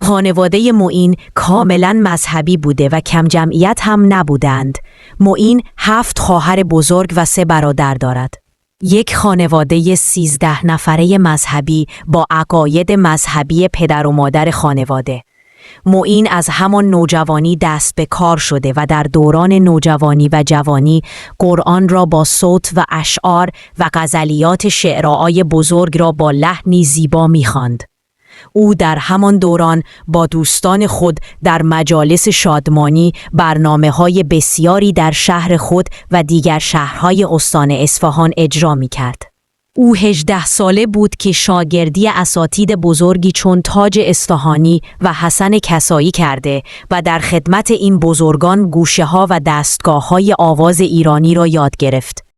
خانواده معین کاملا مذهبی بوده و کم جمعیت هم نبودند. معین 7 خواهر بزرگ و 3 برادر دارد. یک خانواده 13 نفره مذهبی با عقاید مذهبی پدر و مادر خانواده. معین از همان نوجوانی دست به کار شده و در دوران نوجوانی و جوانی قرآن را با صوت و اشعار و غزلیات شعراهای بزرگ را با لحنی زیبا می‌خواند. او در همان دوران با دوستان خود در مجالس شادمانی برنامه‌های بسیاری در شهر خود و دیگر شهرهای استان اصفهان اجرا می‌کرد. او 18 ساله بود که شاگردی اساتید بزرگی چون تاج اصفهانی و حسن کسایی کرده و در خدمت این بزرگان گوشه‌ها و دستگاه‌های آواز ایرانی را یاد گرفت.